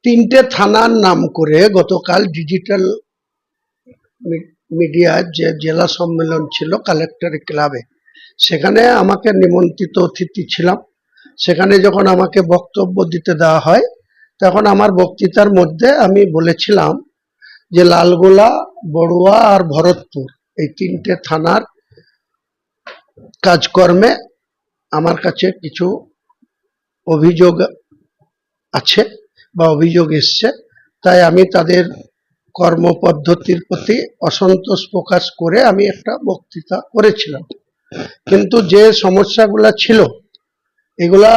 তিনটে থানার নাম করে গতকাল ডিজিটাল মিডিয়ার যে জেলা সম্মেলন ছিল কালেক্টর ক্লাবে, সেখানে আমাকে নিমন্ত্রিত অতিথি ছিলাম। সেখানে যখন আমাকে বক্তব্য দিতে দেওয়া হয়, তখন আমার বক্তৃতার মধ্যে আমি বলেছিলাম যে লালগোলা, বড়ুয়া আর ভরতপুর এই তিনটে থানার কাজকর্মে আমার কাছে কিছু অভিযোগ আছে বা অভিযোগ এসছে, তাই আমি তাদের কর্মপদ্ধতির প্রতি অসন্তোষ প্রকাশ করে আমি একটা বক্তৃতা করেছিলাম। কিন্তু যে সমস্যাগুলা ছিল এগুলা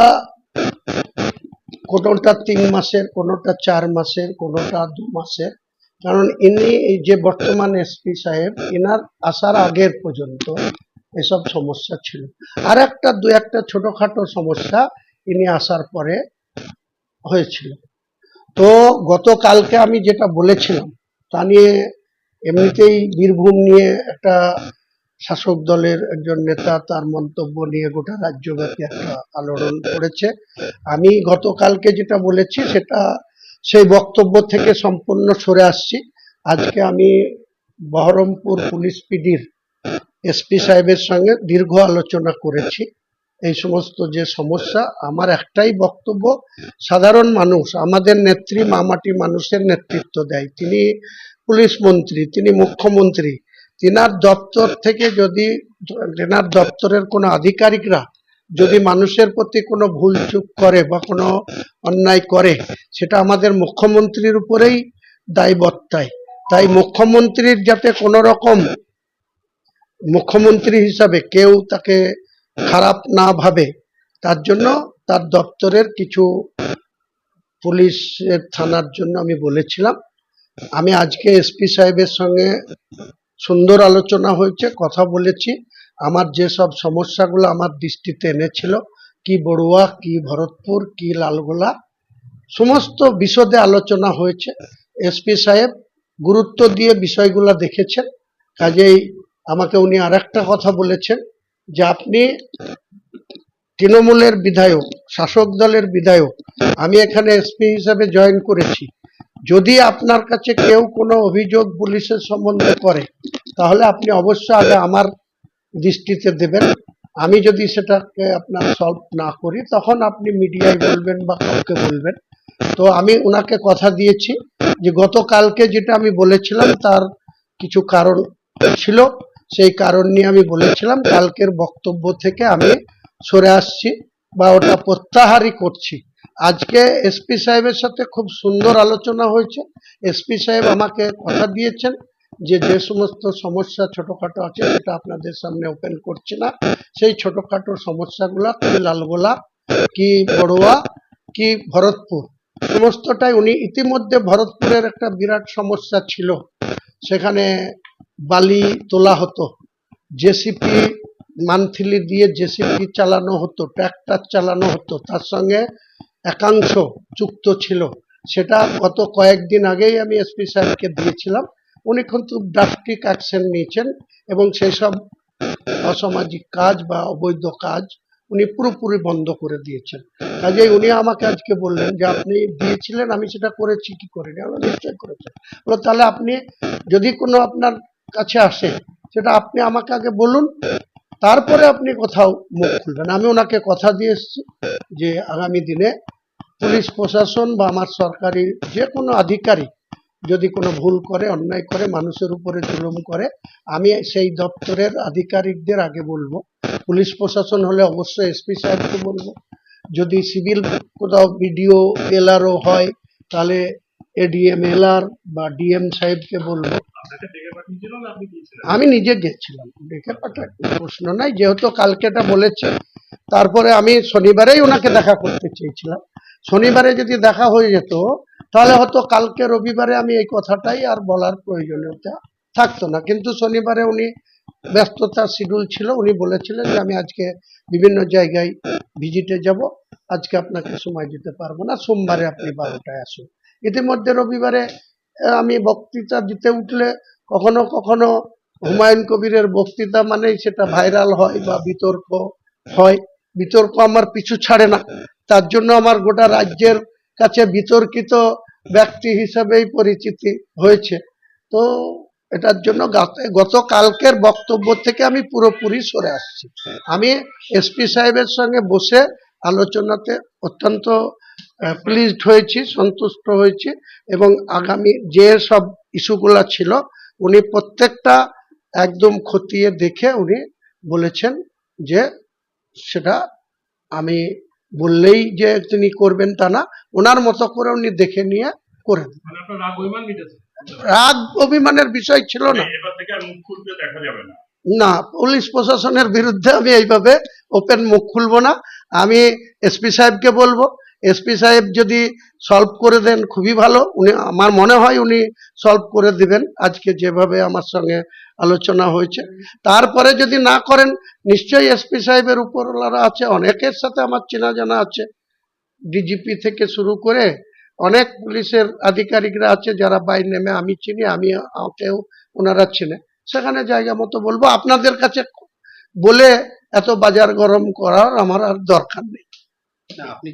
কোনোটা 3 মাসের, কোনোটা 4 মাসের, কোনোটা 2 মাসের। কারণ ইনি এই যে বর্তমান এসপি সাহেব, এনার আসার আগের পর্যন্ত এসব সমস্যা ছিল। আর একটা 2-1টা ছোটখাটো সমস্যা ইনি আসার পরে হয়েছিল। তো গতকালকে আমি যেটা বলেছিলাম তা নিয়ে এমনিতেই বীরভূম নিয়ে একটা শাসক দলের একজন নেতা তার মন্তব্য নিয়ে গোটা রাজ্যব্যাপী একটা আলোড়ন করেছে। আমি গতকালকে যেটা বলেছি সেটা সেই বক্তব্য থেকে সম্পূর্ণ সরে আসছি। আজকে আমি বহরমপুর পুলিশ পিডির এসপি সাহেবের সঙ্গে দীর্ঘ আলোচনা করেছি। এই সমস্ত যে সমস্যা, আমার একটাই বক্তব্য, সাধারণ মানুষ আমাদের নেত্রী মামাটি মানুষের নেতৃত্ব দেয়, তিনি পুলিশ মন্ত্রী, তিনি মুখ্যমন্ত্রী, তিনার দপ্তর থেকে যদি তেনার দপ্তরের কোনো আধিকারিকরা যদি মানুষের প্রতি কোনো ভুল চুক করে বা কোনো অন্যায় করে, সেটা আমাদের মুখ্যমন্ত্রীর উপরেই দায় বর্তায়। তাই মুখ্যমন্ত্রীর যাতে কোনো রকম মুখ্যমন্ত্রী হিসাবে কেউ তাকে খারাপ না ভাবে, তার জন্য তার দপ্তরের কিছু পুলিশের থানার জন্য আমি বলেছিলাম। আমি আজকে এসপি সাহেবের সঙ্গে সুন্দর আলোচনা হয়েছে, কথা বলেছি। আমার যেসব সমস্যাগুলো আমার দৃষ্টিতে এনেছিল, কি বড়ুয়া, কি ভরতপুর, কি লালগোলা, সমস্ত বিশদে আলোচনা হয়েছে। এসপি সাহেব গুরুত্ব দিয়ে বিষয়গুলো দেখেছেন। কাজেই আমাকে উনি আরেকটা কথা বলেছেন যে আপনি তৃণমূলের বিধায়ক, শাসক দলের বিধায়ক, আমি এখানে এসপি হিসাবে জয়েন করেছি, যদি আপনার কাছে কেউ কোনো অভিযোগ পুলিশের সম্বন্ধে করে তাহলে আপনি অবশ্যই আগে আমার দৃষ্টিতে দেবেন। আমি যদি সেটাকে আপনার সলভ না করি তখন আপনি মিডিয়ায় বলবেন বা কাউকে বলবেন। তো আমি ওনাকে কথা দিয়েছি যে গতকালকে যেটা আমি বলেছিলাম তার কিছু কারণ ছিল, সেই কারণ নিয়ে আমি বলেছিলাম কালকের বক্তব্য থেকে আমি সরে আসছি বা ওটা প্রত্যাহারই করছি। আজকে এসপি সাহেবের সাথে খুব সুন্দর আলোচনা হয়েছে। এসপি সাহেব আমাকে কথা দিয়েছেন যে যে সমস্ত সমস্যা ছোটখাটো আছে সেটা আপনাদের সামনে ওপেন করছি না, সেই ছোটখাটো সমস্যাগুলা কি লালগোলা, কি বড়ুয়া, কি ভরতপুর, সমস্তটাই উনি ইতিমধ্যে ভরতপুরের একটা বিরাট সমস্যা ছিল, সেখানে বালি তোলা হতো, জেসিপি মান্থলি দিয়ে জেসিপি চালানো হতো, ট্র্যাক্টর চালানো হতো, তার সঙ্গে একাংশ যুক্ত ছিল। সেটা গত কয়েকদিন আগেই আমি এসপি সাহেবকে দিয়েছিলাম, উনি কিন্তু ড্রাস্টিক অ্যাকশন নিয়েছেন এবং সেই সব অসামাজিক কাজ বা অবৈধ কাজ উনি পুরোপুরি বন্ধ করে দিয়েছেন। কাজেই উনি আমাকে আজকে বললেন যে আপনি দিয়েছিলেন, আমি সেটা করেছি কি করিনি। আমরা নিশ্চয় করেছেন। বলো তাহলে আপনি যদি কোনো আপনার কাছে আসে সেটা আপনি আমাকে আগে বলুন, তারপরে আপনি কোথাও মুখ খুলবেন। আমি ওনাকে কথা দিয়ে এসেছি যে আগামী দিনে পুলিশ প্রশাসন বা আমার সরকারি যে কোনো আধিকারিক যদি কোনো ভুল করে, অন্যায় করে, মানুষের উপরে জুলুম করে, আমি সেই দপ্তরের আধিকারিকদের আগে বলবো। পুলিশ প্রশাসন হলে অবশ্যই এসপি সাহেবকে বলবো, যদি সিভিল কোথাও বিডিও এলআরও হয় তাহলে এডিএম এলআর বা ডিএম সাহেবকে বলবো। আমি নিজে গেছিলাম, ডেকে পাঠার প্রশ্ন নাই, যেহেতু কালকেটা বলেছে। তারপরে আমি শনিবারেই ওনাকে দেখা করতে চেয়েছিলাম, শনিবারে যদি দেখা হয়ে যেত তাহলে হয়তো কালকে রবিবারে আমি এই কথাটাই আর বলার প্রয়োজনীয়তা থাকতো না। কিন্তু শনিবারে উনি ব্যস্ততার শিডিউল ছিল, উনি বলেছিলেন যে আমি আজকে বিভিন্ন জায়গায় ভিজিটে যাব, আজকে আপনাকে সময় দিতে পারবো না, সোমবারে আপনি 12টায় আসুন। ইতিমধ্যে রবিবারে আমি বক্তৃতা দিতে উঠলে কখনো কখনো হুমায়ুন কবিরের বক্তৃতা মানেই সেটা ভাইরাল হয় বা বিতর্ক হয়, বিতর্ক আমার পিছু ছাড়ে না। তার জন্য আমার গোটা রাজ্যের কাছে বিতর্কিত ব্যক্তি হিসেবেই পরিচিতি হয়েছে। তো এটার জন্য গতকালকের বক্তব্য থেকে আমি পুরোপুরি সরে আসছি। আমি এসপি সাহেবের সঙ্গে বসে আলোচনাতে অত্যন্ত প্লিজড হয়েছি, সন্তুষ্ট হয়েছি, এবং আগামী যে সব ইস্যুগুলা ছিল উনি প্রত্যেকটা একদম খতিয়ে দেখে উনি বলেছেন যে সেটা আমি বললেই যে তিনি করবেন তা না, ওনার মতো করে উনি দেখে নিয়ে করে দেন। মানে আপনার রাগ অভিমান মিটেছে? রাগ অভিমানের বিষয় ছিল না। এবার থেকে আর মুখ খুলতে দেখা যাবে না। না, পুলিশ প্রশাসনের বিরুদ্ধে আমি এইভাবে ওপেন মুখ খুলবো না। আমি এসপি সাহেবকে বলবো, এসপি সাহেব যদি সলভ করে দেন খুবই ভালো। উনি, আমার মনে হয় উনি সলভ করে দিবেন আজকে যেভাবে আমার সঙ্গে আলোচনা হয়েছে। তারপরে যদি না করেন, নিশ্চয়ই এসপি সাহেবের উপরওয়ালারা আছে, অনেকের সাথে আমার চেনা জানা আছে, ডিজিপি থেকে শুরু করে অনেক পুলিশের আধিকারিকরা আছে যারা বাই নেমে আমি চিনি, আমি আমাকেও ওনারা চিনে। সেখানে জায়গা মতো বলবো। আপনাদের কাছে বলে এত বাজার গরম করার আমার আর দরকার নেই। না, আপনি